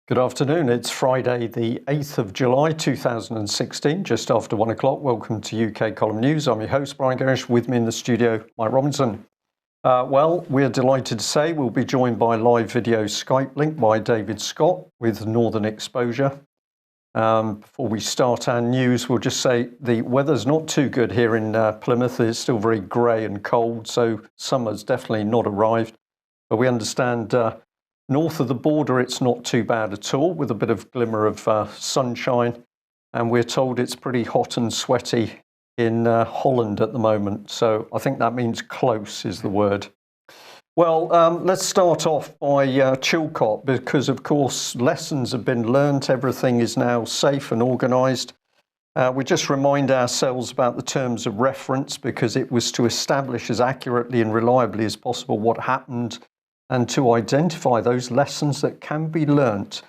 Good afternoon. It's Friday, the 8th of July 2016, just after 1 o'clock. Welcome to UK Column News. I'm your host, Brian Gerrish. With me in the studio, Mike Robinson. Well, we're delighted to say we'll be joined by live video Skype link by David Scott with Northern Exposure. Before we start our news, we'll just say the weather's not too good here in Plymouth. It's still very grey and cold, so summer's definitely not arrived. But we understand north of the border, it's not too bad at all, with a bit of glimmer of sunshine. And we're told it's pretty hot and sweaty in Holland at the moment. So I think that means close is the word. Well, let's start off by Chilcot, because, of course, lessons have been learnt. Everything is now safe and organised. We just remind ourselves about the terms of reference, because it was to establish as accurately and reliably as possible what happened and to identify those lessons that can be learnt.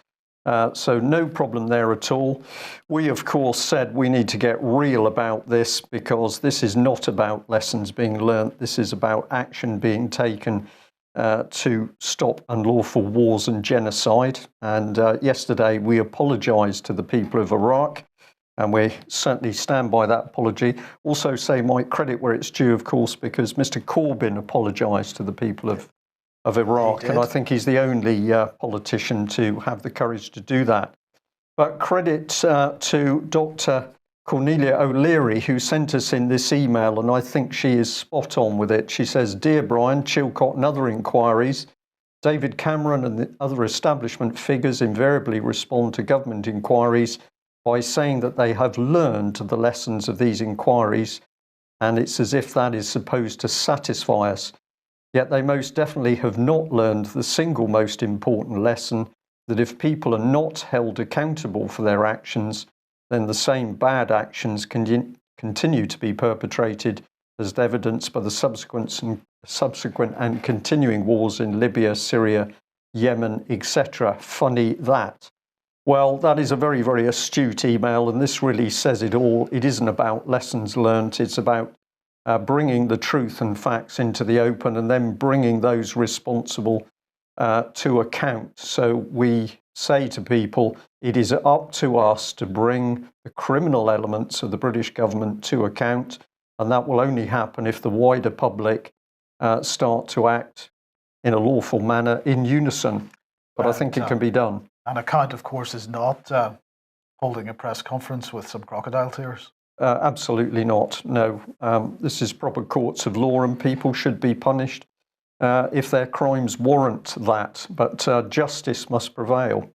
So no problem there at all. We, of course, said we need to get real about this, because this is not about lessons being learnt. This is about action being taken to stop unlawful wars and genocide. And yesterday we apologised to the people of Iraq, and we certainly stand by that apology. Also say my credit where it's due, of course, because Mr. Corbyn apologised to the people of Iraq, and I think he's the only politician to have the courage to do that. But credit to Dr. Cornelia O'Leary, who sent us in this email, and I think she is spot on with it. She says, "Dear Brian, Chilcot and other inquiries, David Cameron and the other establishment figures invariably respond to government inquiries by saying that they have learned the lessons of these inquiries, and it's as if that is supposed to satisfy us. Yet they most definitely have not learned the single most important lesson, that if people are not held accountable for their actions, then the same bad actions continue to be perpetrated, as evidenced by the subsequent and continuing wars in Libya, Syria, Yemen, etc. Funny that." Well, that is a very, very astute email, and this really says it all. It isn't about lessons learnt. It's about bringing the truth and facts into the open, and then bringing those responsible to account. So we say to people, it is up to us to bring the criminal elements of the British government to account, and that will only happen if the wider public start to act in a lawful manner in unison. But I think it can be done. An account, of course, is not holding a press conference with some crocodile tears. Absolutely not, no. This is proper courts of law, and people should be punished if their crimes warrant that, but justice must prevail.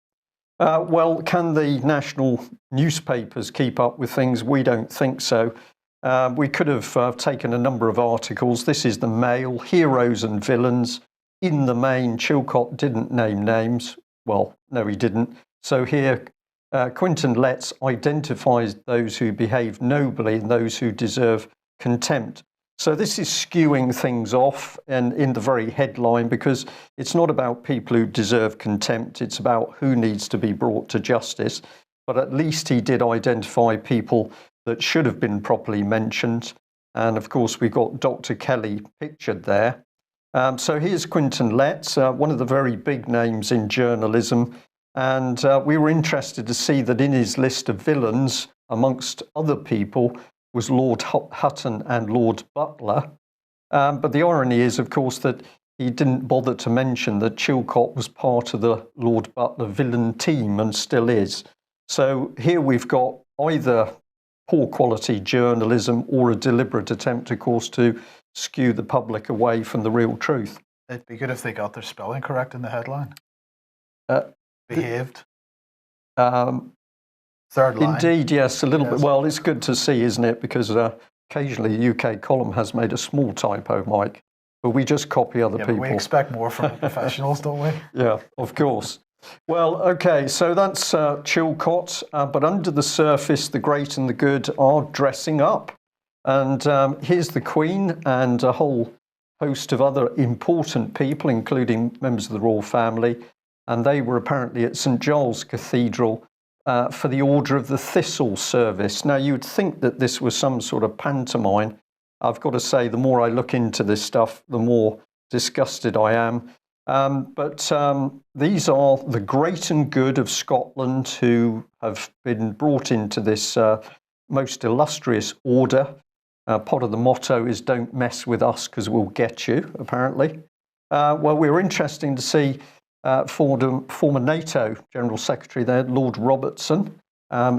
Well, can the national newspapers keep up with things? We don't think so. We could have taken a number of articles. This is the Mail, heroes and villains. In the main, Chilcot didn't name names. Well, no, he didn't. So here, Quinton Letts identifies those who behave nobly and those who deserve contempt. So this is skewing things off and in the very headline, because it's not about people who deserve contempt. It's about who needs to be brought to justice. But at least he did identify people that should have been properly mentioned. And of course, we've got Dr. Kelly pictured there. So here's Quinton Letts, one of the very big names in journalism. And we were interested to see that in his list of villains, amongst other people, was Lord Hutton and Lord Butler. But the irony is, of course, that he didn't bother to mention that Chilcot was part of the Lord Butler villain team and still is. So here we've got either poor quality journalism or a deliberate attempt, of course, to skew the public away from the real truth. It'd be good if they got their spelling correct in the headline. Behaved. Third line. Indeed, yes, a little bit. Well, it's good to see, isn't it? Because occasionally the UK column has made a small typo, Mike, but we just copy other people. We expect more from professionals, don't we? Yeah, of course. Well, okay, so that's Chilcot, but under the surface, the great and the good are dressing up. And here's the Queen and a whole host of other important people, including members of the royal family. And they were apparently at St. Giles Cathedral for the Order of the Thistle service. Now, you'd think that this was some sort of pantomime. I've got to say, the more I look into this stuff, the more disgusted I am. These are the great and good of Scotland who have been brought into this most illustrious order. Part of the motto is "Don't mess with us because we'll get you," apparently. Well, we were interesting to see former NATO General Secretary there, Lord Robertson.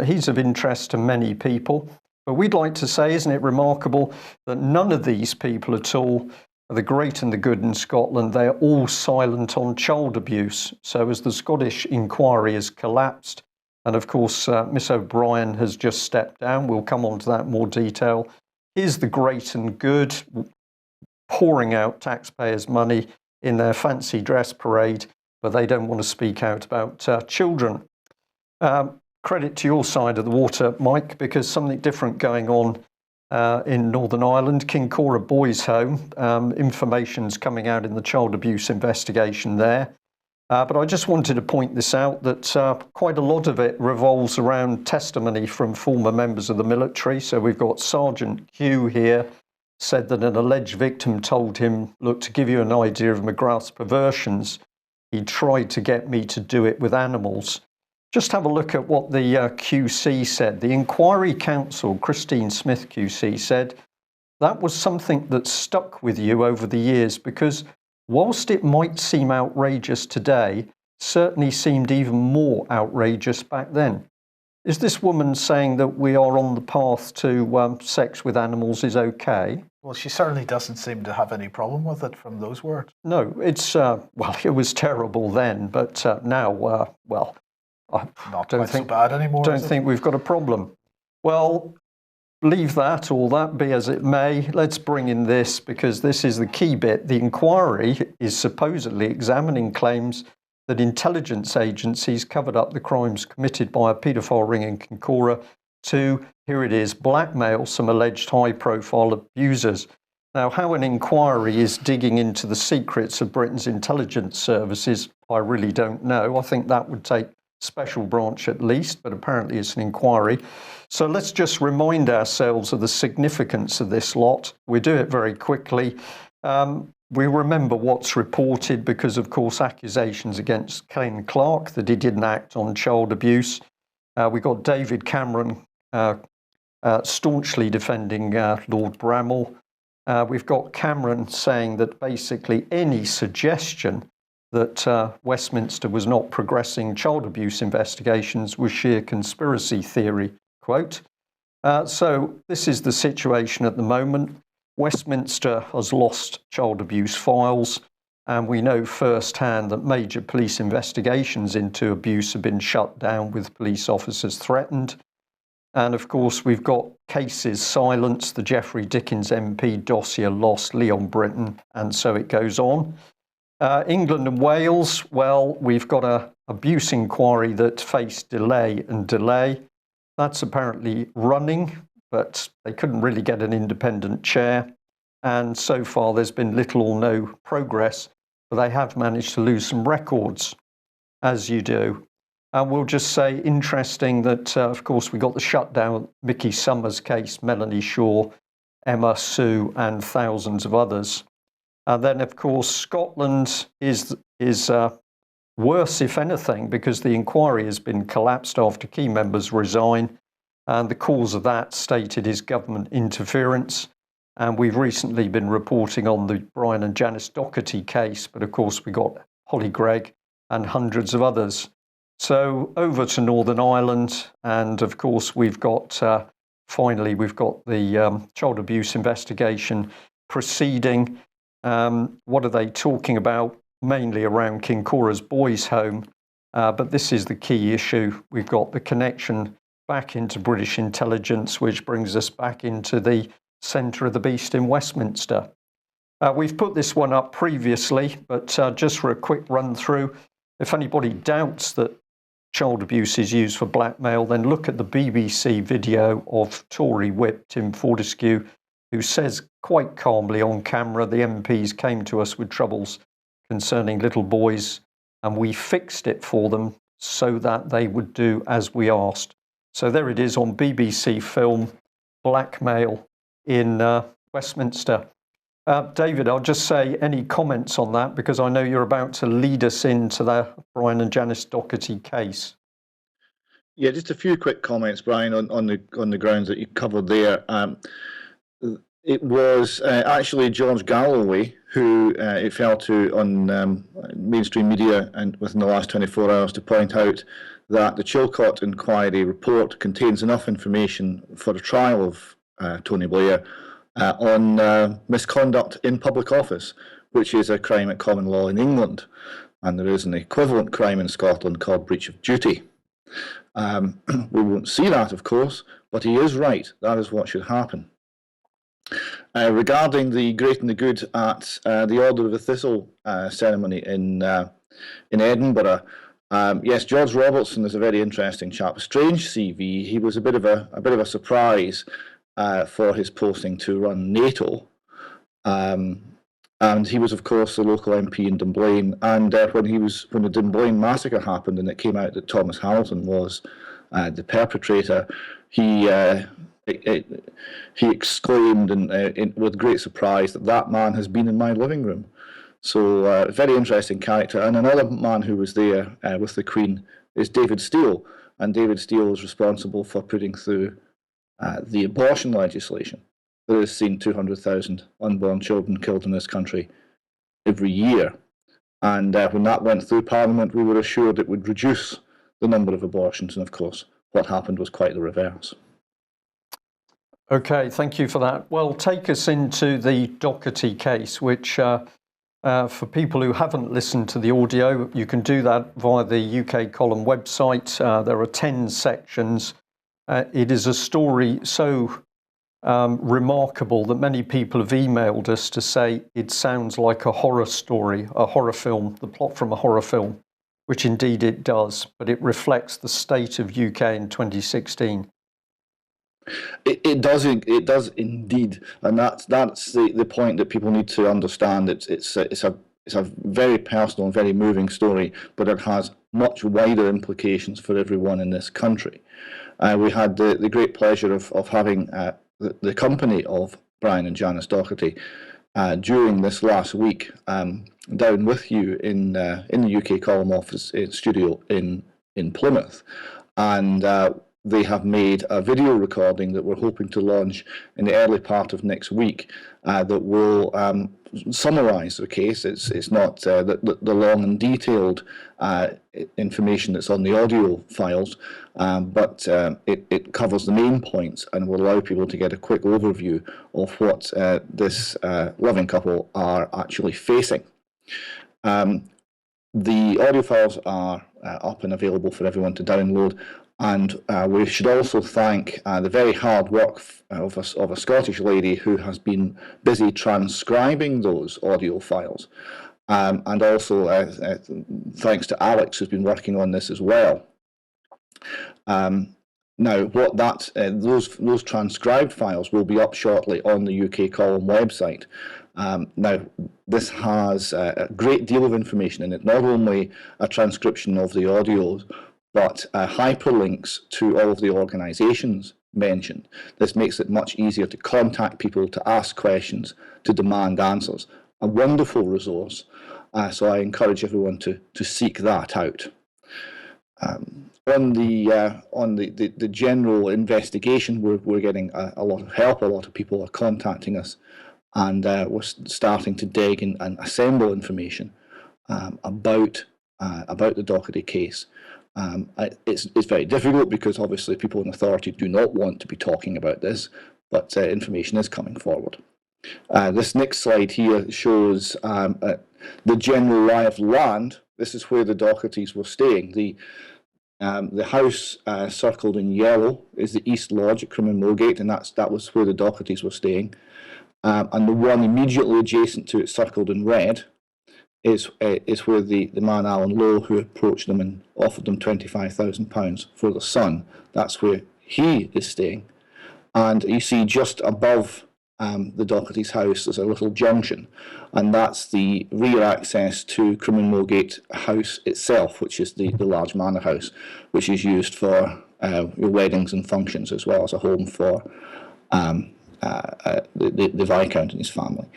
He's of interest to many people. But we'd like to say, isn't it remarkable that none of these people at all are the great and the good in Scotland? They're all silent on child abuse. So as the Scottish inquiry has collapsed, and of course, Miss O'Brien has just stepped down, we'll come on to that in more detail. Here's the great and good pouring out taxpayers' money in their fancy dress parade, but they don't want to speak out about children. Credit to your side of the water, Mike, because something different going on in Northern Ireland, Kincora Boys' Home. Information's coming out in the child abuse investigation there. But I just wanted to point this out, that quite a lot of it revolves around testimony from former members of the military. So we've got Sergeant Hugh here, said that an alleged victim told him, look, to give you an idea of McGrath's perversions, he tried to get me to do it with animals. Just have a look at what the QC said. The Inquiry Counsel, Christine Smith QC, said that was something that stuck with you over the years because whilst it might seem outrageous today, certainly seemed even more outrageous back then. Is this woman saying that we are on the path to sex with animals is okay? Well, she certainly doesn't seem to have any problem with it from those words. No, it's, well, it was terrible then, but now, well, I Not don't quite think, so bad anymore. don't think we've got a problem. Well, leave that, or that be as it may. Let's bring in this, because this is the key bit. The inquiry is supposedly examining claims that intelligence agencies covered up the crimes committed by a paedophile ring in Kincora to, here it is, blackmail some alleged high-profile abusers. Now, how an inquiry is digging into the secrets of Britain's intelligence services, I really don't know. I think that would take special branch at least, but apparently it's an inquiry. So let's just remind ourselves of the significance of this lot. We do it very quickly. We remember what's reported because, of course, accusations against Ken Clark that he didn't act on child abuse. We got David Cameron staunchly defending Lord Bramall. We've got Cameron saying that basically any suggestion that Westminster was not progressing child abuse investigations was sheer conspiracy theory, quote. So this is the situation at the moment. Westminster has lost child abuse files, and we know firsthand that major police investigations into abuse have been shut down with police officers threatened. And of course, we've got cases silenced, the Geoffrey Dickens MP dossier lost, Leon Britton, and so it goes on. England and Wales, well, we've got an abuse inquiry that faced delay and delay. That's apparently running, but they couldn't really get an independent chair. And so far, there's been little or no progress, but they have managed to lose some records, as you do. And we'll just say, interesting that, of course, we got the shutdown Mickey Summers case, Melanie Shaw, Emma Sue, and thousands of others. And then, of course, Scotland is worse, if anything, because the inquiry has been collapsed after key members resign. And the cause of that stated is government interference. And we've recently been reporting on the Brian and Janice Docherty case, but of course we got Holly Gregg and hundreds of others. So over to Northern Ireland, and of course we've got, finally, we've got the child abuse investigation proceeding. What are they talking about? Mainly around Kincora's Boys' Home, but this is the key issue. We've got the connection back into British intelligence, which brings us back into the centre of the beast in Westminster. We've put this one up previously, but just for a quick run through, if anybody doubts that child abuse is used for blackmail, then look at the BBC video of Tory whip Tim Fortescue, who says quite calmly on camera, the MPs came to us with troubles concerning little boys, and we fixed it for them so that they would do as we asked. So there it is on BBC film, blackmail in Westminster. David, I'll just say any comments on that, because I know you're about to lead us into the Brian and Janice Docherty case. Yeah, just a few quick comments, Brian, on the grounds that you covered there. It was actually George Galloway who it fell to on mainstream media and within the last 24 hours to point out that the Chilcot Inquiry report contains enough information for a trial of Tony Blair on misconduct in public office, which is a crime at common law in England. And there is an equivalent crime in Scotland called breach of duty. We won't see that, of course, but he is right. That is what should happen. Regarding the great and the good at the Order of the Thistle ceremony in Edinburgh, yes, George Robertson is a very interesting chap. A strange CV. He was a bit of a surprise for his posting to run NATO, and he was, of course, the local MP in Dunblane. And when the Dunblane massacre happened, and it came out that Thomas Hamilton was the perpetrator, he exclaimed with great surprise that man has been in my living room. So a very interesting character. And another man who was there with the Queen is David Steele. And David Steele is responsible for putting through the abortion legislation that has seen 200,000 unborn children killed in this country every year. And when that went through Parliament, we were assured it would reduce the number of abortions. And of course, what happened was quite the reverse. Okay, thank you for that. Well, take us into the Docherty case, which for people who haven't listened to the audio, you can do that via the UK Column website. There are 10 sections. It is a story so remarkable that many people have emailed us to say it sounds like a horror story, a horror film, the plot from a horror film, which indeed it does, but it reflects the state of UK in 2016. It does indeed, and that's the point that people need to understand. It's a very personal and very moving story, but it has much wider implications for everyone in this country. We had the great pleasure of having the company of Brian and Janice Docherty during this last week down with you in the UK Column office studio in Plymouth, and they have made a video recording that we're hoping to launch in the early part of next week that will summarise the case. It's not the long and detailed information that's on the audio files, but it covers the main points and will allow people to get a quick overview of what this loving couple are actually facing. The audio files are up and available for everyone to download. And we should also thank the very hard work of a Scottish lady who has been busy transcribing those audio files. And also thanks to Alex, who's been working on this as well. Now, those transcribed files will be up shortly on the UK Column website. Now, this has a great deal of information in it, not only a transcription of the audios, but hyperlinks to all of the organisations mentioned. This makes it much easier to contact people, to ask questions, to demand answers. A wonderful resource, so I encourage everyone to seek that out. On the general investigation, we're getting a lot of help. A lot of people are contacting us, and we're starting to dig and assemble information about the Docherty case. It's very difficult because obviously people in authority do not want to be talking about this, but information is coming forward. This next slide here shows the general lie of land. This is where the Dochertys were staying. The house circled in yellow is the East Lodge at Crimmin Millgate, and that was where the Dochertys were staying. And the one immediately adjacent to it, circled in red, is where the man Alan Lowe, who approached them and offered them £25,000 for the son, that's where he is staying. And you see just above the Dochertys' house there's a little junction, and that's the rear access to Crimmin Millgate House itself, which is the large manor house, which is used for your weddings and functions, as well as a home for the Viscount and his family.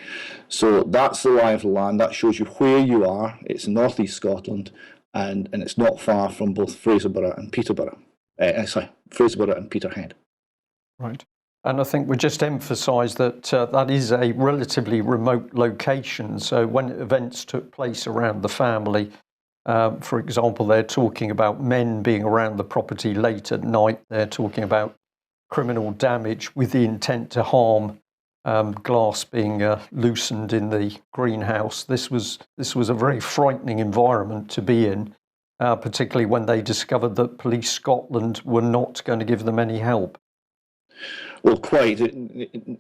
So that's the lie of the land. That shows you where you are. It's in North East Scotland, and it's not far from both Fraserburgh and Peterborough. Fraserburgh and Peterhead. Right. And I think we just emphasise that that is a relatively remote location. So when events took place around the family, for example, they're talking about men being around the property late at night. They're talking about criminal damage with the intent to harm, glass being loosened in the greenhouse. This was a very frightening environment to be in, particularly when they discovered that Police Scotland were not going to give them any help. Well, quite.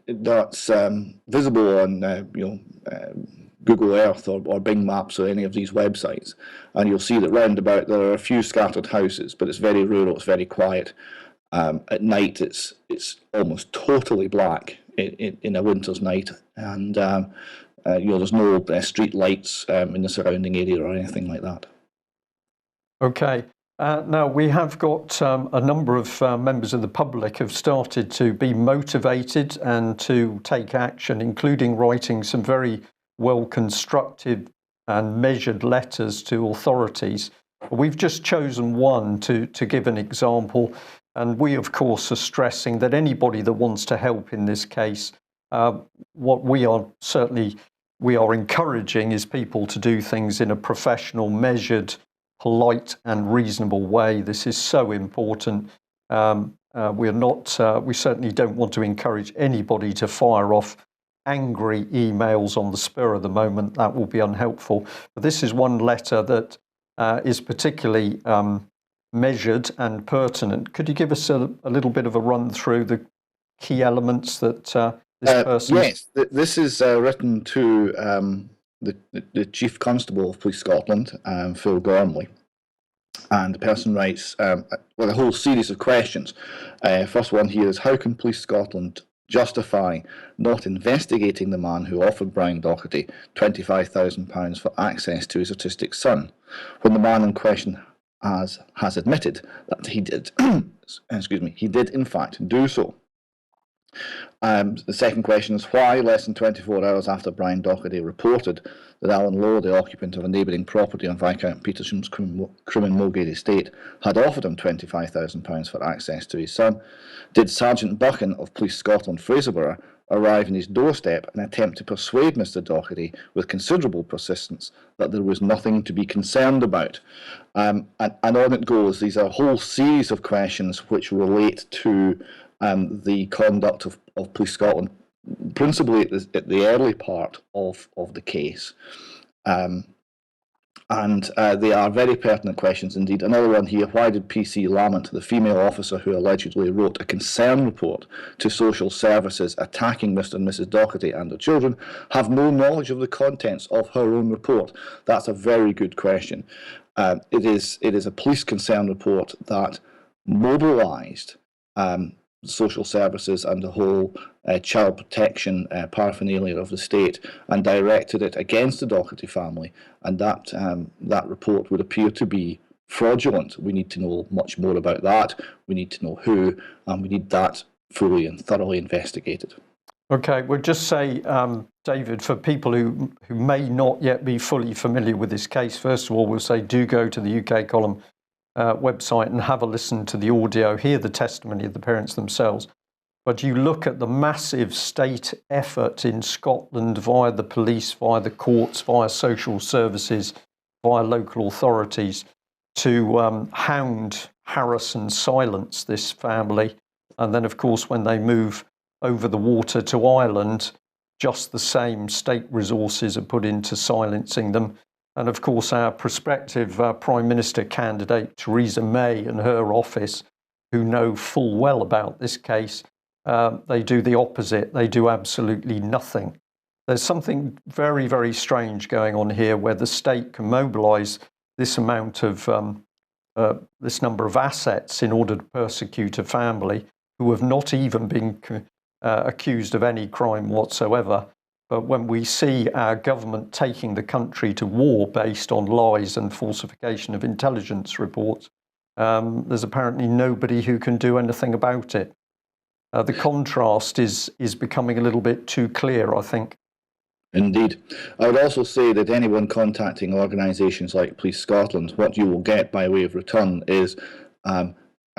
That's visible on Google Earth or Bing Maps or any of these websites, and you'll see that round about there are a few scattered houses, but it's very rural. It's very quiet. At night, it's almost totally black in a winter's night, and there's no street lights in the surrounding area or anything like that. Okay. Now, we have got a number of members of the public have started to be motivated and to take action, including writing some very well-constructed and measured letters to authorities. We've just chosen one to give an example, and we, of course, are stressing that anybody that wants to help in this case, what we are encouraging is people to do things in a professional, measured, polite and reasonable way. This is so important. We certainly don't want to encourage anybody to fire off angry emails on the spur of the moment. That will be unhelpful. But this is one letter that is particularly measured and pertinent. Could you give us a little bit of a run through the key elements that this person? Yes, this is written to the Chief Constable of Police Scotland, Phil Gormley, and the person writes with a whole series of questions. First one here is, how can Police Scotland justify not investigating the man who offered Brian Docherty £25,000 for access to his autistic son, when the man in question has admitted that he did, he did in fact do so. The second question is, why, less than 24 hours after Brian Docherty reported that Alan Lowe, the occupant of a neighbouring property on Viscount Petersham's Crummin-Mulgate estate, had offered him £25,000 for access to his son, did Sergeant Buchan of Police Scotland Fraserburgh arrive in his doorstep and attempt to persuade Mr Docherty with considerable persistence that there was nothing to be concerned about? And on it goes. These are a whole series of questions which relate to the conduct of Police Scotland, principally at the early part of the case. And they are very pertinent questions indeed. Another one here, why did PC Lamont, the female officer who allegedly wrote a concern report to social services attacking Mr and Mrs Docherty and their children, have no knowledge of the contents of her own report? That's a very good question. It is a police concern report that mobilised social services and the whole child protection paraphernalia of the state and directed it against the Docherty family, and that report would appear to be fraudulent. We need to know much more about that. We need to know who, and we need that fully and thoroughly investigated. Okay, we'll just say, David, for people who may not yet be fully familiar with this case, first of all, we'll say do go to the UK Column website and have a listen to the audio, hear the testimony of the parents themselves. But you look at the massive state effort in Scotland via the police, via the courts, via social services, via local authorities to hound, harass and silence this family. And then, of course, when they move over the water to Ireland, just the same state resources are put into silencing them. And of course, our prospective Prime Minister candidate, Theresa May, and her office, who know full well about this case, they do the opposite. They do absolutely nothing. There's something very, very strange going on here where the state can mobilise this amount of, this number of assets in order to persecute a family who have not even been accused of any crime whatsoever. But when we see our government taking the country to war based on lies and falsification of intelligence reports, there's apparently nobody who can do anything about it. the contrast is becoming a little bit too clear, I think. Indeed. I would also say that anyone contacting organisations like Police Scotland, what you will get by way of return is a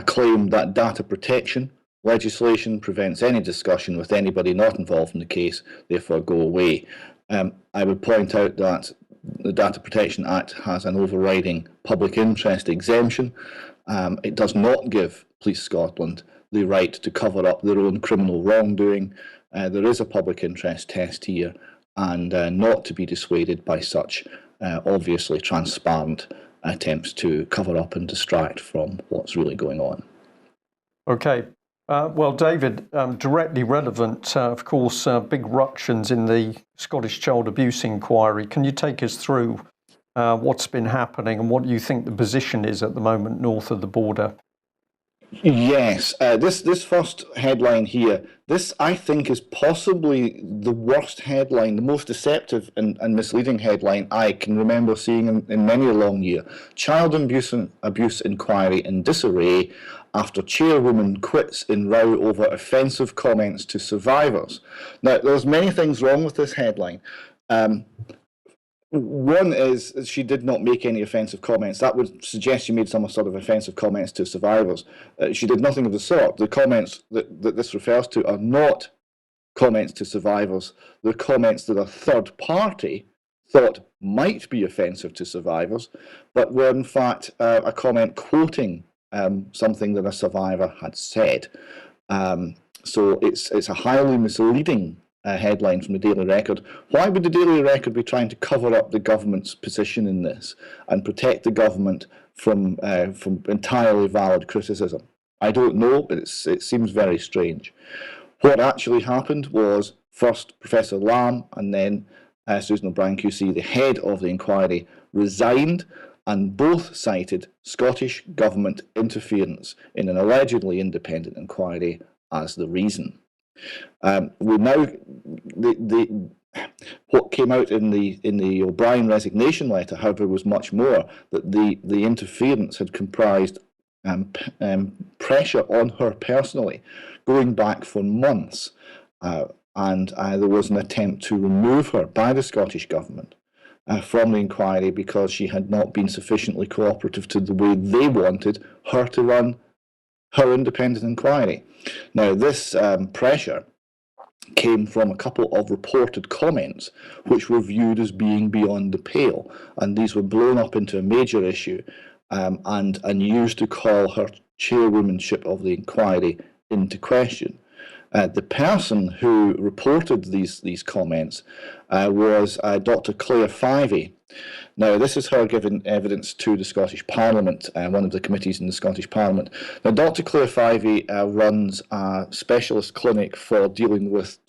claim that data protection legislation prevents any discussion with anybody not involved in the case, therefore go away. I would point out that the Data Protection Act has an overriding public interest exemption. It does not give Police Scotland the right to cover up their own criminal wrongdoing. There is a public interest test here, and not to be dissuaded by such obviously transparent attempts to cover up and distract from what's really going on. Okay. Well, David, directly relevant, of course, big ructions in the Scottish Child Abuse Inquiry. Can you take us through what's been happening and what you think the position is at the moment north of the border? Yes, this first headline here, this I think is possibly the worst headline, the most deceptive and misleading headline I can remember seeing in many a long year. Child abuse inquiry in disarray after chairwoman quits in row over offensive comments to survivors. Now, there's many things wrong with this headline. One is she did not make any offensive comments. That would suggest she made some sort of offensive comments to survivors. She did nothing of the sort. The comments that this refers to are not comments to survivors. They're comments that a third party thought might be offensive to survivors, but were in fact a comment quoting something that a survivor had said. So it's a highly misleading headline from the Daily Record. Why would the Daily Record be trying to cover up the government's position in this and protect the government from entirely valid criticism? I don't know, but it seems very strange. What actually happened was first Professor Lamb and then Susan O'Brien QC, the head of the inquiry, resigned, and both cited Scottish government interference in an allegedly independent inquiry as the reason. What came out in the O'Brien resignation letter, however, was much more, that the interference had comprised pressure on her personally, going back for months, and there was an attempt to remove her by the Scottish government from the inquiry because she had not been sufficiently cooperative to the way they wanted her to run her independent inquiry. Now, this pressure came from a couple of reported comments which were viewed as being beyond the pale, and these were blown up into a major issue and used to call her chairwomanship of the inquiry into question. The person who reported these comments was Dr. Claire Fyvie. Now, this is her giving evidence to the Scottish Parliament, one of the committees in the Scottish Parliament. Now, Dr. Claire Fyvie runs a specialist clinic for dealing with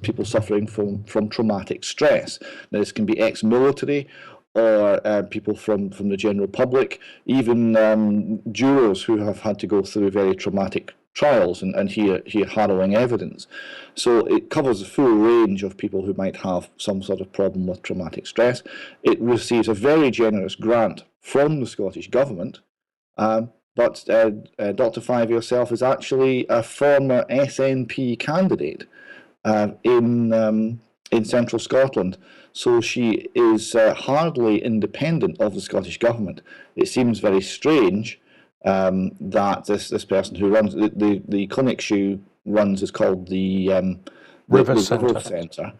people suffering from traumatic stress. Now, this can be ex-military or people from the general public, even jurors who have had to go through very traumatic trials and hear harrowing evidence. So it covers a full range of people who might have some sort of problem with traumatic stress. It receives a very generous grant from the Scottish Government, but Dr. Fyvie herself is actually a former SNP candidate in central Scotland. So she is hardly independent of the Scottish Government. It seems very strange that this person who runs the clinic she runs is called the River Centre.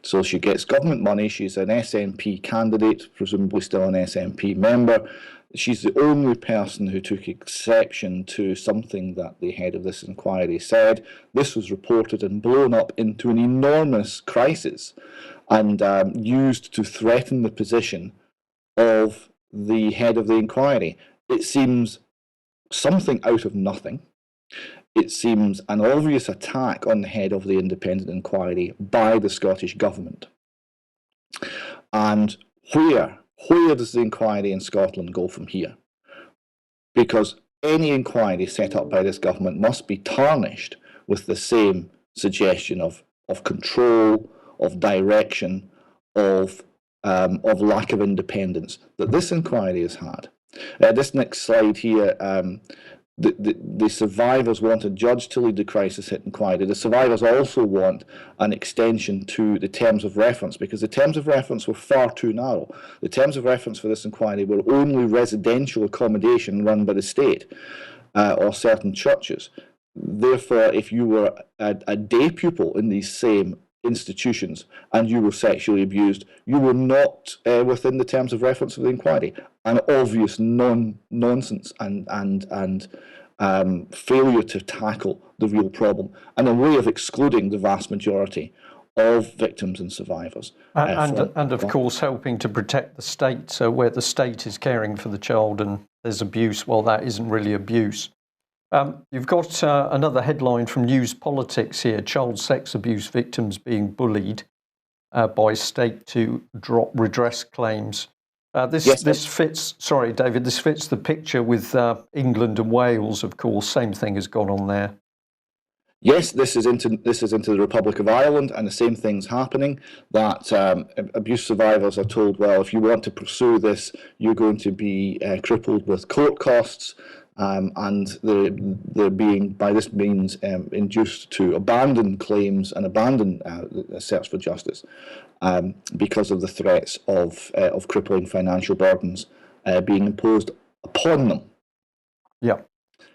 So she gets government money. She's an SNP candidate, presumably still an SNP member. She's the only person who took exception to something that the head of this inquiry said. This was reported and blown up into an enormous crisis and used to threaten the position of the head of the inquiry. It seems something out of nothing. It seems an obvious attack on the head of the independent inquiry by the Scottish Government. And where does the inquiry in Scotland go from here? Because any inquiry set up by this government must be tarnished with the same suggestion of control, of direction, of lack of independence that this inquiry has had. This next slide here the survivors want a judge to lead the crisis hit inquiry. The survivors also want an extension to the terms of reference, because the terms of reference were far too narrow. The terms of reference for this inquiry were only residential accommodation run by the state or certain churches. Therefore, if you were a day pupil in these same institutions and you were sexually abused, you were not within the terms of reference of the inquiry. An obvious nonsense and failure to tackle the real problem, and a way of excluding the vast majority of victims and survivors. And of course, helping to protect the state. So where the state is caring for the child and there's abuse, well, that isn't really abuse. You've got another headline from News Politics here: child sex abuse victims being bullied by state to drop redress claims. This fits, sorry, David, this fits the picture with England and Wales, of course. Same thing has gone on there. Yes, this is into the Republic of Ireland, and the same thing's happening. That abuse survivors are told, well, if you want to pursue this, you're going to be crippled with court costs. And they're being, by this means, induced to abandon claims and abandon the search for justice because of the threats of crippling financial burdens being imposed upon them. Yeah.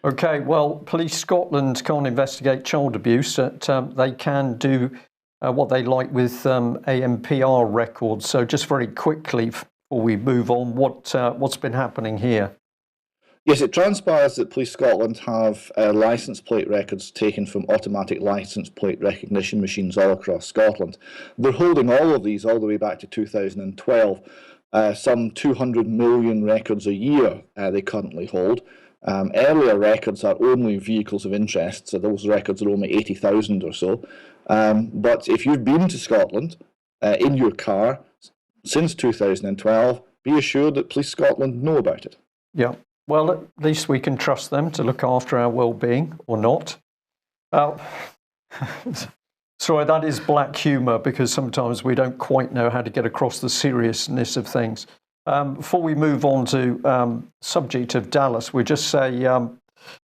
Okay, well, Police Scotland can't investigate child abuse. They can do what they like with ANPR Records. So just very quickly, before we move on, what's been happening here? Yes, it transpires that Police Scotland have licence plate records taken from automatic licence plate recognition machines all across Scotland. They're holding all of these all the way back to 2012. Some 200 million records a year they currently hold. Earlier records are only vehicles of interest, so those records are only 80,000 or so. But if you've been to Scotland in your car since 2012, be assured that Police Scotland know about it. Yeah. Well, at least we can trust them to look after our well-being, or not. Sorry, that is black humour, because sometimes we don't quite know how to get across the seriousness of things. Before we move on to subject of Dallas, we just say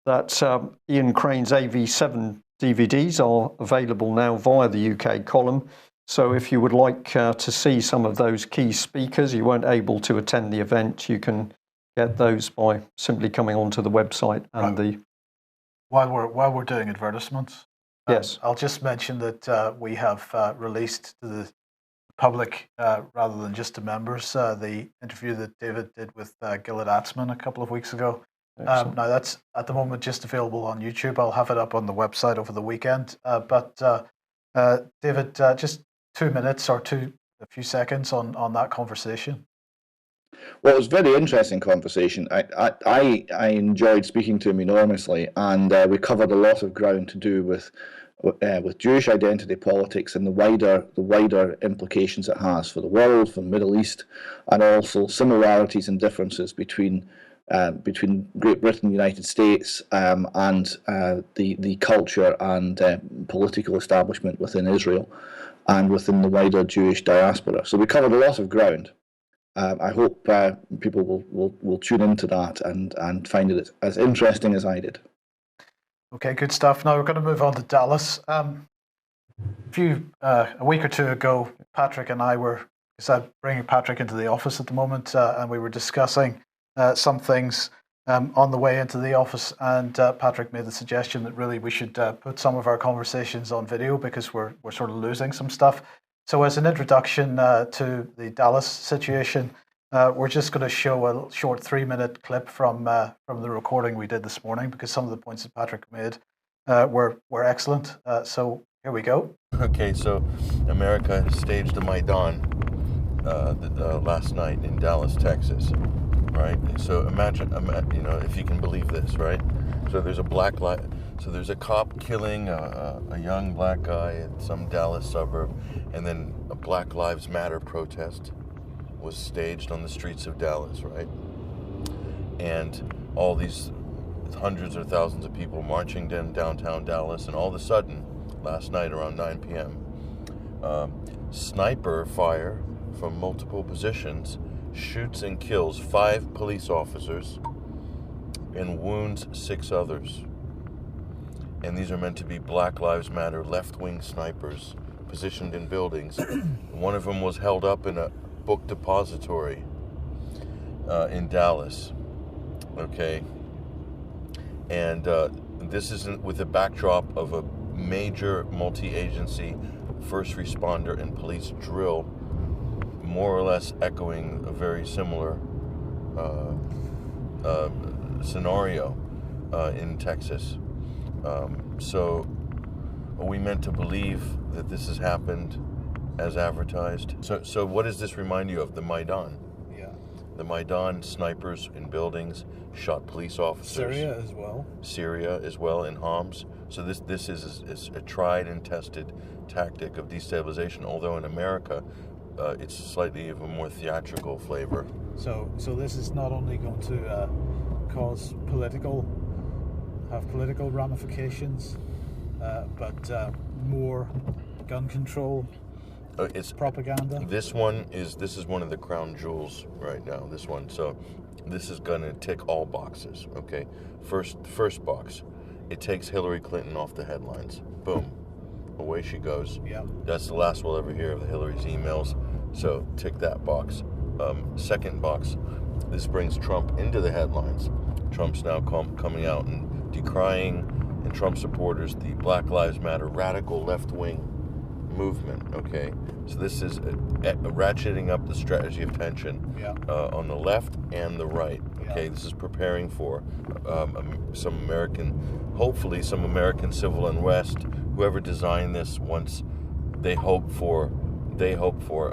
that Ian Crane's AV7 DVDs are available now via the UK column. So if you would like to see some of those key speakers, you weren't able to attend the event, you can get those by simply coming onto the website and the. While we're doing advertisements, yes, I'll just mention that we have released to the public, rather than just to members, the interview that David did with Gillett Atzman a couple of weeks ago. Now that's at the moment just available on YouTube. I'll have it up on the website over the weekend. But David, just 2 minutes or a few seconds on that conversation. Well, it was a very interesting conversation. I enjoyed speaking to him enormously, and we covered a lot of ground to do with Jewish identity politics and the wider implications it has for the world, for the Middle East, and also similarities and differences between Great Britain and the United States and the culture and political establishment within Israel and within the wider Jewish diaspora. So we covered a lot of ground. I hope people will tune into that and find it as interesting as I did. Okay, good stuff. Now we're going to move on to Dallas. A week or two ago, Patrick and I were bringing Patrick into the office at the moment, and we were discussing some things on the way into the office. And Patrick made the suggestion that really we should put some of our conversations on video because we're sort of losing some stuff. So as an introduction to the Dallas situation, we're just going to show a short 3-minute clip from the recording we did this morning, because some of the points that Patrick made were excellent. So here we go. Okay, so America staged the Maidan last night in Dallas, Texas, right? So imagine, if you can believe this, right? So there's a cop killing a young black guy in some Dallas suburb, and then a Black Lives Matter protest was staged on the streets of Dallas, right? And all these hundreds or thousands of people marching downtown Dallas, and all of a sudden, last night around 9 p.m., sniper fire from multiple positions shoots and kills 5 police officers and wounds 6 others. And these are meant to be Black Lives Matter left-wing snipers positioned in buildings. One of them was held up in a book depository in Dallas. Okay, and this is with the backdrop of a major multi-agency first responder and police drill, more or less echoing a very similar scenario in Texas. So are we meant to believe that this has happened as advertised? So what does this remind you of? The Maidan. Yeah. The Maidan, snipers in buildings, shot police officers. Syria as well in Homs. So this is a tried and tested tactic of destabilization, although in America it's slightly of a more theatrical flavor. So this is not only going to cause have political ramifications, but more gun control. It's propaganda. This is one of the crown jewels right now. This one, so this is going to tick all boxes. Okay, first box, it takes Hillary Clinton off the headlines. Boom, away she goes. Yeah, that's the last we'll ever hear of Hillary's emails. So tick that box. Second box, this brings Trump into the headlines. Trump's now coming out and decrying, and Trump supporters, the Black Lives Matter radical left-wing movement. Okay, so this is ratcheting up the strategy of tension on the left and the right. Okay, this is preparing for hopefully some American civil unrest. Whoever designed this wants, they hope for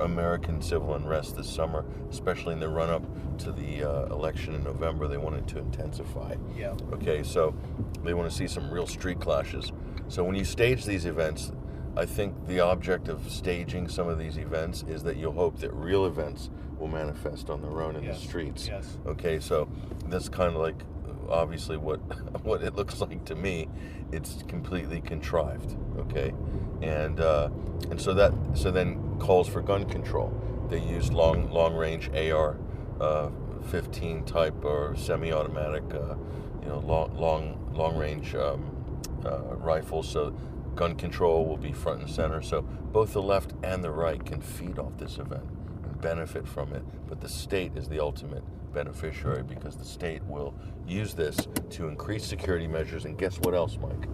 American civil unrest this summer, especially in the run-up to the election in November. They want it to intensify. Yeah. Okay, so they want to see some real street clashes. So when you stage these events, I think the object of staging some of these events is that you'll hope that real events will manifest on their own in the streets. Yes. Okay, so that's kind of like obviously what it looks like to me. It's completely contrived. Okay, and so then calls for gun control. They use long range AR-15 type or semi-automatic, long range rifles. So gun control will be front and center. So both the left and the right can feed off this event and benefit from it. But the state is the ultimate beneficiary, because the state will use this to increase security measures. And guess what else, Mike?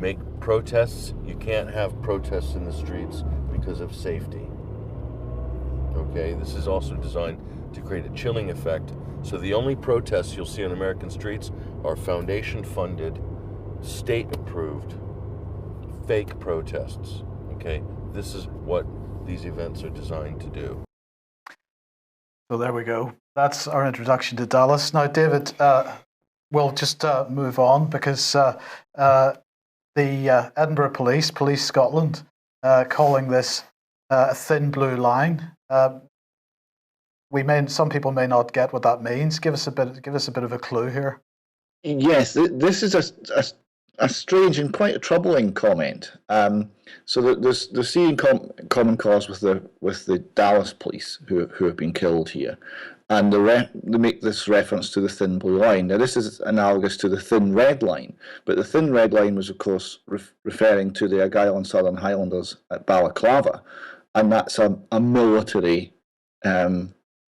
Make protests. You can't have protests in the streets because of safety. Okay, this is also designed to create a chilling effect. So the only protests you'll see on American streets are foundation-funded, state-approved, fake protests. Okay, this is what these events are designed to do. So there we go. That's our introduction to Dallas. Now, David, we'll just move on, because the Edinburgh Police Scotland, calling this a thin blue line. Some people may not get what that means. Give us a bit of a clue here. Yes, this is a strange and quite a troubling comment. So they're seeing common cause with the Dallas police who have been killed here, and they make this reference to the thin blue line. Now, this is analogous to the thin red line, but the thin red line was, of course, referring to the Argyll and Southern Highlanders at Balaclava, and that's a military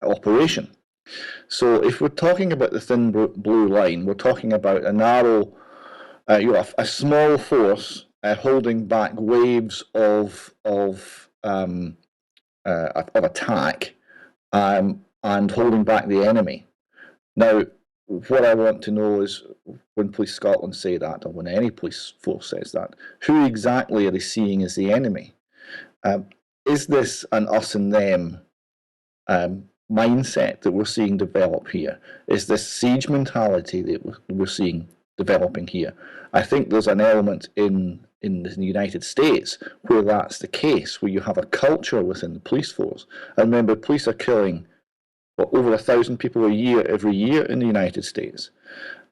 operation. So if we're talking about the thin blue line, we're talking about a narrow, a small force holding back waves of attack, and holding back the enemy. Now, what I want to know is, when Police Scotland say that, or when any police force says that, who exactly are they seeing as the enemy? Is this an us and them mindset that we're seeing develop here? Is this siege mentality that we're seeing developing here? I think there's an element in the United States where that's the case, where you have a culture within the police force. And remember, police are killing over 1,000 people every year in the United States.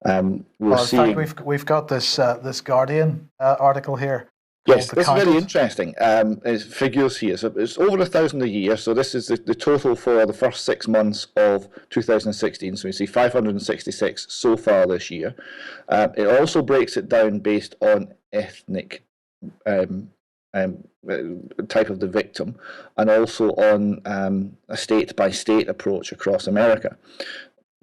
In fact, we've got this Guardian article here Yes, the this is very counters? interesting. It's figures here. So it's over 1,000 a year. So this is the total for the first 6 months of 2016. So we see 566 so far this year. It also breaks it down based on ethnic type of the victim, and also on a state-by-state approach across America.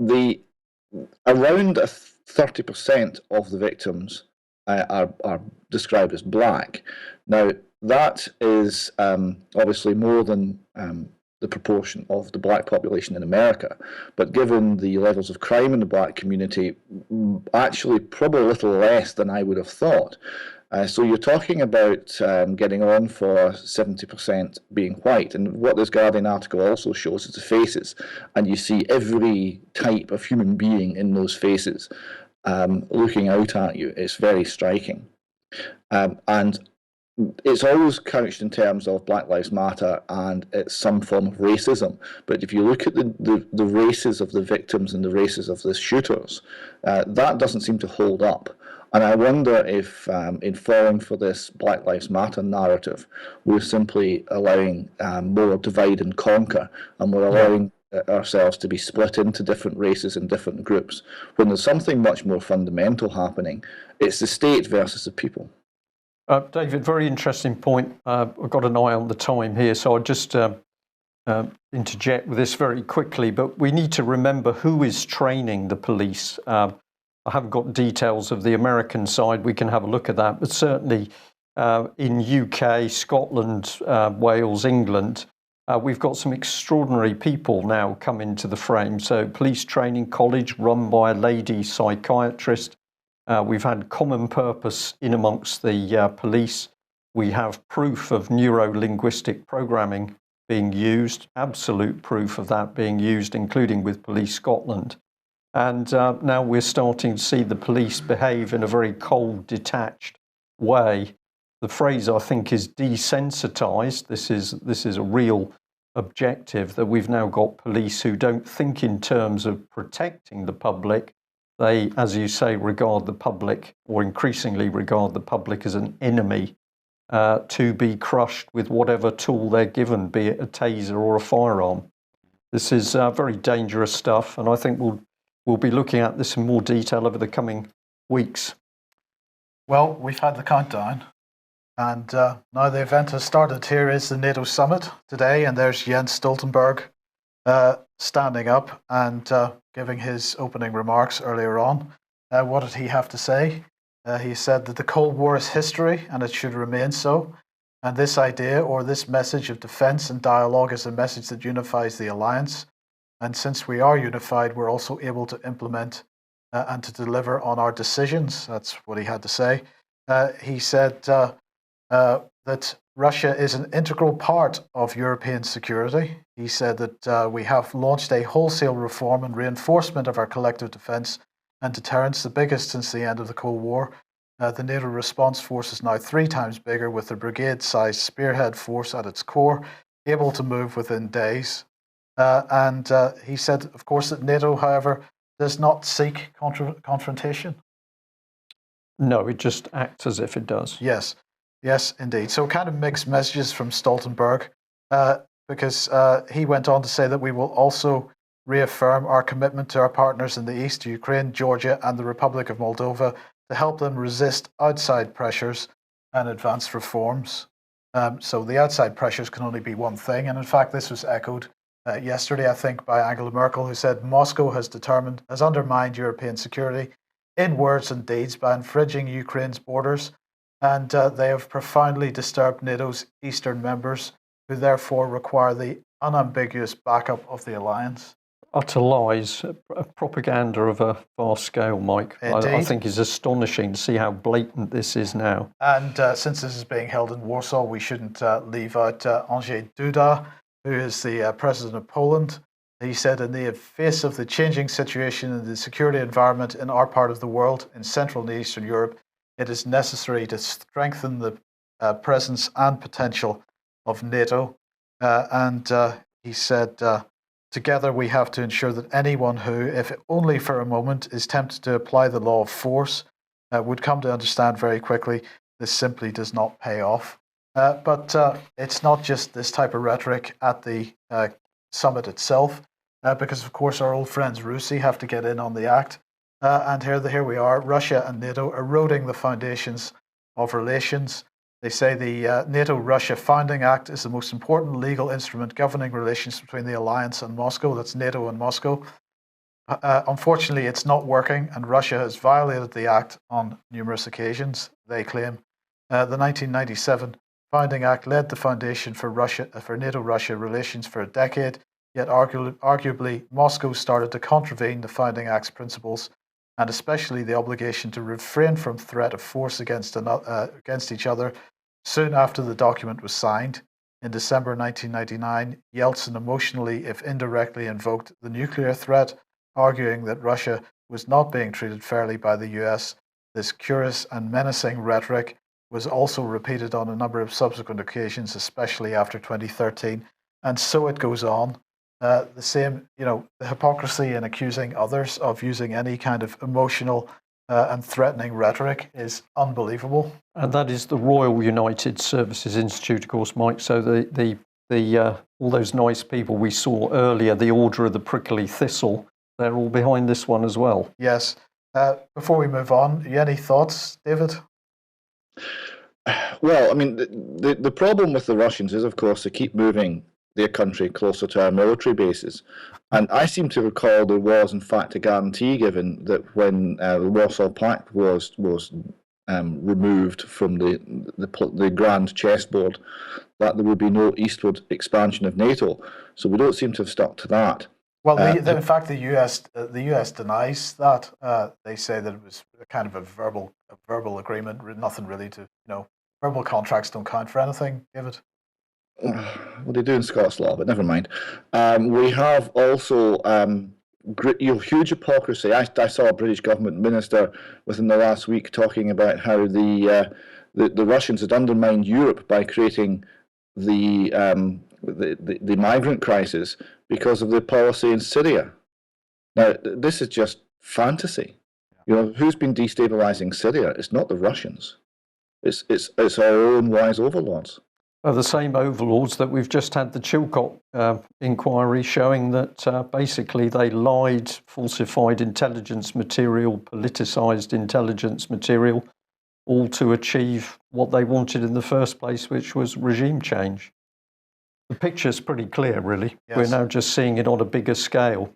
Around 30% of the victims are described as black. Now, that is obviously more than the proportion of the black population in America, but given the levels of crime in the black community, actually probably a little less than I would have thought. So you're talking about getting on for 70% being white. And what this Guardian article also shows is the faces. And you see every type of human being in those faces looking out at you. It's very striking. And it's always couched in terms of Black Lives Matter and it's some form of racism. But if you look at the races of the victims and the races of the shooters, that doesn't seem to hold up. And I wonder if, in falling for this Black Lives Matter narrative, we're simply allowing more divide and conquer, and we're allowing ourselves to be split into different races and different groups, when there's something much more fundamental happening. It's the state versus the people. David, very interesting point. I've got an eye on the time here, so I'll just interject with this very quickly. But we need to remember who is training the police. I haven't got details of the American side. We can have a look at that. But certainly in UK, Scotland, Wales, England, we've got some extraordinary people now come into the frame. So police training college run by a lady psychiatrist. We've had common purpose in amongst the police. We have proof of neuro-linguistic programming being used, absolute proof of that being used, including with Police Scotland. And now we're starting to see the police behave in a very cold, detached way. The phrase, I think, is desensitized. This is a real objective, that we've now got police who don't think in terms of protecting the public. They, as you say, regard the public, or increasingly regard the public, as an enemy to be crushed with whatever tool they're given, be it a taser or a firearm. This is very dangerous stuff, and I think we'll be looking at this in more detail over the coming weeks. Well, we've had the countdown, and now the event has started. Here is the NATO summit today, and there's Jens Stoltenberg standing up and giving his opening remarks earlier on. What did he have to say? He said that the Cold War is history and it should remain so. And this idea, or this message of defense and dialogue, is a message that unifies the alliance. And since we are unified, we're also able to implement and to deliver on our decisions. That's what he had to say. He said that Russia is an integral part of European security. He said that we have launched a wholesale reform and reinforcement of our collective defense and deterrence, the biggest since the end of the Cold War. The NATO response force is now 3 times bigger, with a brigade-sized spearhead force at its core, able to move within days. And he said, of course, that NATO, however, does not seek confrontation. No, it just acts as if it does. Yes, indeed. So kind of mixed messages from Stoltenberg, because he went on to say that we will also reaffirm our commitment to our partners in the East, Ukraine, Georgia, and the Republic of Moldova, to help them resist outside pressures and advance reforms. So the outside pressures can only be one thing. And in fact, this was echoed yesterday, I think, by Angela Merkel, who said Moscow has undermined European security in words and deeds by infringing Ukraine's borders. And they have profoundly disturbed NATO's eastern members, who therefore require the unambiguous backup of the alliance. Utter lies, propaganda of a vast scale, Mike. I think is astonishing to see how blatant this is now. And since this is being held in Warsaw, we shouldn't leave out Andrzej Duda, who is the president of Poland. He said, in the face of the changing situation in the security environment in our part of the world, in Central and Eastern Europe, it is necessary to strengthen the presence and potential of NATO. And he said, together we have to ensure that anyone who, if only for a moment, is tempted to apply the law of force would come to understand very quickly this simply does not pay off. But it's not just this type of rhetoric at the summit itself, because of course our old friends Rusi have to get in on the act. And here we are, Russia and NATO eroding the foundations of relations. They say the NATO-Russia Founding Act is the most important legal instrument governing relations between the alliance and Moscow. That's NATO and Moscow. Unfortunately, it's not working, and Russia has violated the act on numerous occasions, they claim. The 1997 Founding Act laid the foundation for NATO-Russia relations for a decade, yet arguably Moscow started to contravene the Founding Act's principles, and especially the obligation to refrain from threat of force against each other soon after the document was signed. In December 1999, Yeltsin emotionally, if indirectly, invoked the nuclear threat, arguing that Russia was not being treated fairly by the US. This curious and menacing rhetoric was also repeated on a number of subsequent occasions, especially after 2013. And so it goes on. The same, the hypocrisy in accusing others of using any kind of emotional and threatening rhetoric is unbelievable. And that is the Royal United Services Institute, of course, Mike. So the all those nice people we saw earlier, the Order of the Prickly Thistle, they're all behind this one as well. Yes. Before we move on, any thoughts, David? Well, I mean, the problem with the Russians is, of course, they keep moving their country closer to our military bases. And I seem to recall there was, in fact, a guarantee given that when the Warsaw Pact was removed from the grand chessboard, that there would be no eastward expansion of NATO. So we don't seem to have stuck to that. Well, in fact, the US denies that. They say that it was kind of a verbal agreement, nothing really to, verbal contracts don't count for anything, David. Well, they do in Scots law, but never mind. We have also huge hypocrisy. I saw a British government minister within the last week talking about how the Russians had undermined Europe by creating the migrant crisis because of the policy in Syria. Now, this is just fantasy. Who's been destabilizing Syria? It's not the Russians. It's our own wise overlords. The same overlords that we've just had the Chilcot Inquiry showing that basically they lied, falsified intelligence material, politicised intelligence material, all to achieve what they wanted in the first place, which was regime change. The picture's pretty clear, really. Yes. We're now just seeing it on a bigger scale.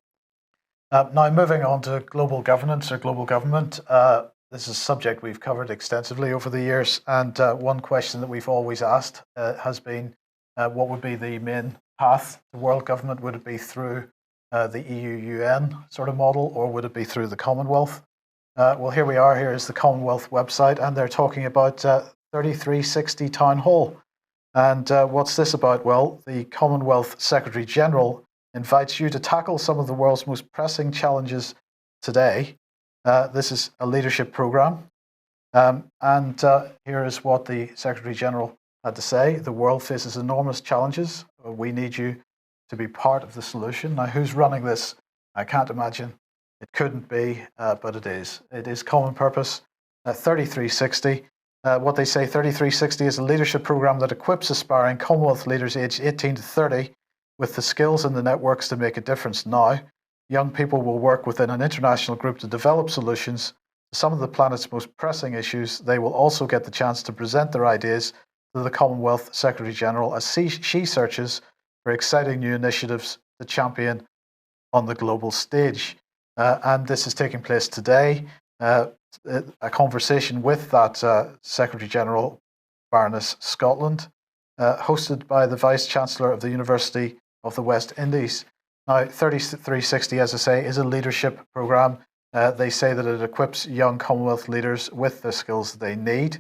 Now, moving on to global governance or global government. This is a subject we've covered extensively over the years, and one question that we've always asked has been, what would be the main path to world government? Would it be through the EU-UN sort of model, or would it be through the Commonwealth? Well, here we are. Here is the Commonwealth website, and they're talking about 3360 Town Hall. And what's this about? Well, the Commonwealth Secretary-General invites you to tackle some of the world's most pressing challenges today. This is a leadership program. And here is what the Secretary-General had to say. The world faces enormous challenges. We need you to be part of the solution. Now, who's running this? I can't imagine. It couldn't be, but it is. It is Common Purpose 3360. What they say, 3360 is a leadership program that equips aspiring Commonwealth leaders aged 18 to 30 with the skills and the networks to make a difference now. Young people will work within an international group to develop solutions to some of the planet's most pressing issues. They will also get the chance to present their ideas to the Commonwealth Secretary-General as she searches for exciting new initiatives to champion on the global stage. And this is taking place today. A conversation with that Secretary-General, Baroness Scotland, hosted by the Vice-Chancellor of the University of the West Indies. Now, 3360, as I say, is a leadership program. They say that it equips young Commonwealth leaders with the skills that they need.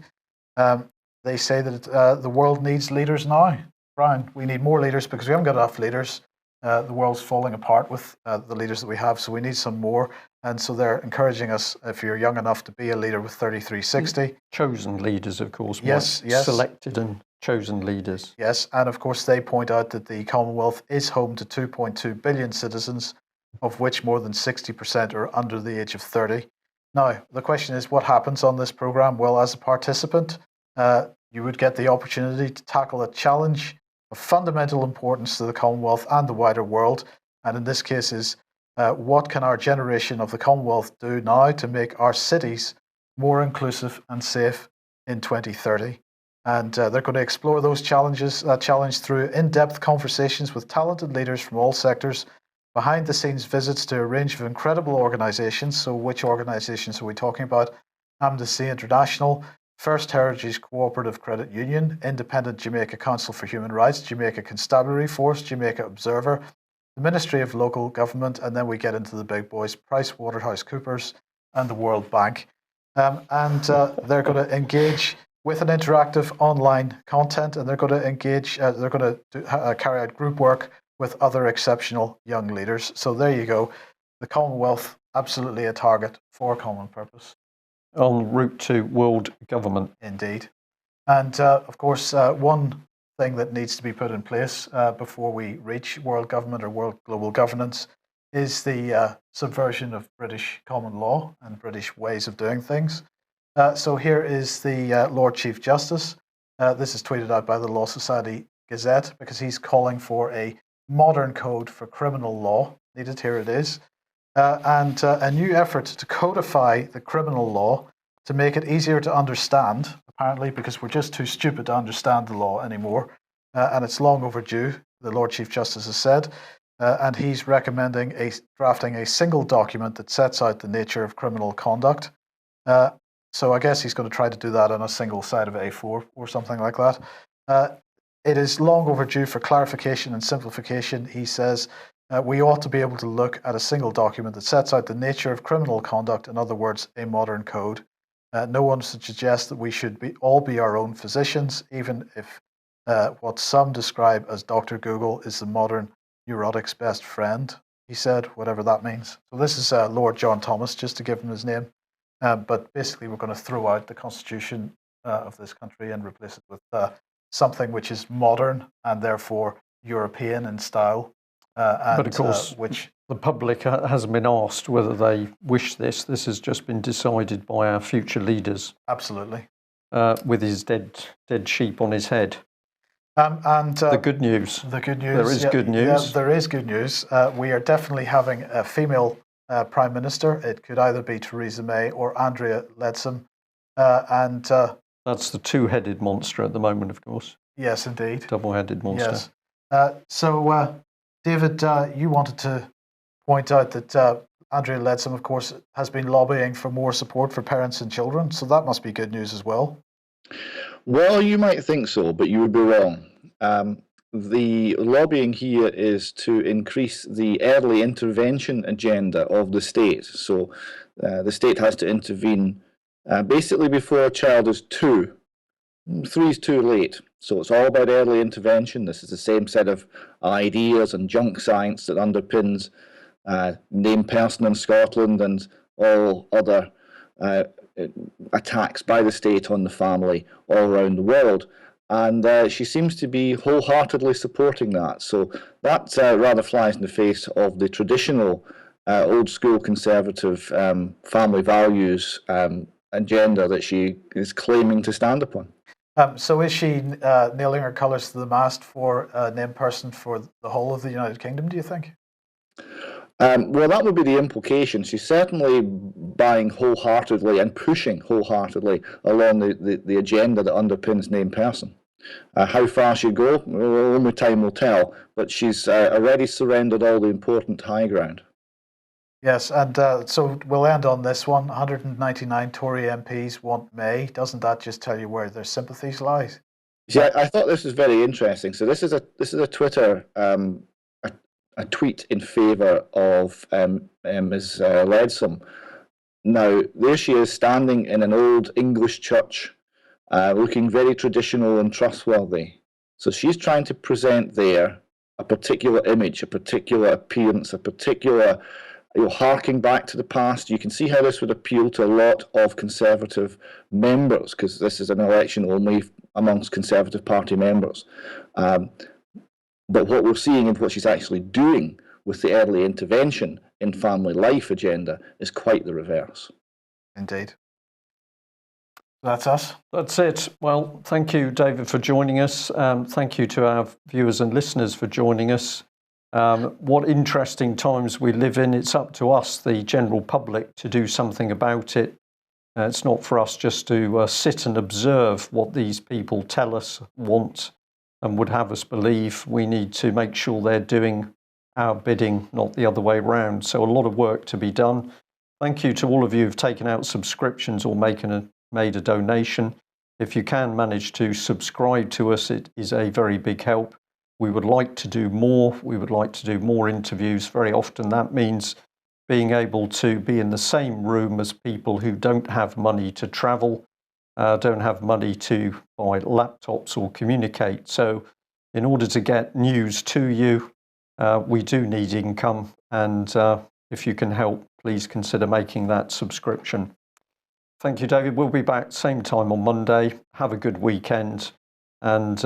They say that the world needs leaders now. Brian, we need more leaders because we haven't got enough leaders. The world's falling apart with the leaders that we have, so we need some more. And so they're encouraging us, if you're young enough, to be a leader with 3360. Chosen leaders, of course. Yes. Selected and chosen leaders. Yes, and of course they point out that the Commonwealth is home to 2.2 billion citizens, of which more than 60% are under the age of 30. Now, the question is, what happens on this program? Well, as a participant, you would get the opportunity to tackle a challenge of fundamental importance to the Commonwealth and the wider world. And in this case is, what can our generation of the Commonwealth do now to make our cities more inclusive and safe in 2030? And they're going to explore those challenges, that challenge through in-depth conversations with talented leaders from all sectors, behind-the-scenes visits to a range of incredible organisations. So which organisations are we talking about? Amnesty International, First Heritage Cooperative Credit Union, Independent Jamaica Council for Human Rights, Jamaica Constabulary Force, Jamaica Observer, the Ministry of Local Government, and then we get into the big boys, PricewaterhouseCoopers and the World Bank. They're going to engage with an interactive online content, and they're going to engage, they're going to carry out group work with other exceptional young leaders. So there you go. The Commonwealth, absolutely a target for common purpose. En route to world government. Indeed. And of course, one thing that needs to be put in place before we reach world government or world global governance is the subversion of British common law and British ways of doing things. So here is the Lord Chief Justice. This is tweeted out by the Law Society Gazette because he's calling for a modern code for criminal law. Needed, here it is. And a new effort to codify the criminal law to make it easier to understand, apparently, because we're just too stupid to understand the law anymore. And it's long overdue, the Lord Chief Justice has said. And he's recommending drafting a single document that sets out the nature of criminal conduct. So I guess he's going to try to do that on a single side of A4 or something like that. It is long overdue for clarification and simplification, he says. We ought to be able to look at a single document that sets out the nature of criminal conduct, in other words, a modern code. No one should suggest that we should all be our own physicians, even if what some describe as Dr. Google is the modern neurotic's best friend, he said, whatever that means. So this is Lord John Thomas, just to give him his name. But basically, we're going to throw out the constitution of this country and replace it with something which is modern and therefore European in style. But of course, the public hasn't been asked whether they wish this. This has just been decided by our future leaders. Absolutely. With his dead sheep on his head. And the good news. The good news. There is good news. Yeah, there is good news. We are definitely having a female Prime Minister. It could either be Theresa May or Andrea Leadsom. That's the two-headed monster at the moment, of course. Yes, indeed. Double-headed monster. Yes. So, David, you wanted to point out that Andrea Leadsom, of course, has been lobbying for more support for parents and children. So that must be good news as well. Well, you might think so, but you would be wrong. The lobbying here is to increase the early intervention agenda of the state. So the state has to intervene basically before a child is 2. 3 is too late. So it's all about early intervention. This is the same set of ideas and junk science that underpins named person in Scotland and all other attacks by the state on the family all around the world. And she seems to be wholeheartedly supporting that. So that rather flies in the face of the traditional old school conservative family values agenda that she is claiming to stand upon. So is she nailing her colours to the mast for a named person for the whole of the United Kingdom, do you think? Well, that would be the implication. She's certainly buying wholeheartedly and pushing wholeheartedly along the agenda that underpins named person. How far she'll go, well, only time will tell, but she's already surrendered all the important high ground. Yes, and so we'll end on this one. 199 Tory MPs want May. Doesn't that just tell you where their sympathies lie? Yeah, I thought this was very interesting. So this is a Twitter a tweet in favour of Ms. Leadsom. Now there she is standing in an old English church, looking very traditional and trustworthy. So she's trying to present there a particular image, a particular appearance, a particular, harking back to the past. You can see how this would appeal to a lot of Conservative members, because this is an election only amongst Conservative Party members. But what we're seeing and what she's actually doing with the early intervention in family life agenda is quite the reverse. Indeed. That's us. That's it. Well, thank you, David, for joining us. Thank you to our viewers and listeners for joining us. What interesting times we live in. It's up to us, the general public, to do something about it. It's not for us just to sit and observe what these people tell us, want, and would have us believe. We need to make sure they're doing our bidding, not the other way around. So a lot of work to be done. Thank you to all of you who've taken out subscriptions or made a donation. If you can manage to subscribe to us, it is a very big help. We would like to do more. We would like to do more interviews. Very often that means being able to be in the same room as people who don't have money to travel, don't have money to buy laptops or communicate. So in order to get news to you, we do need income. And if you can help, please consider making that subscription. Thank you, David. We'll be back same time on Monday. Have a good weekend and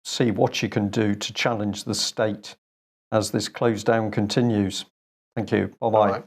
see what you can do to challenge the state as this close down continues. Thank you. Bye-bye.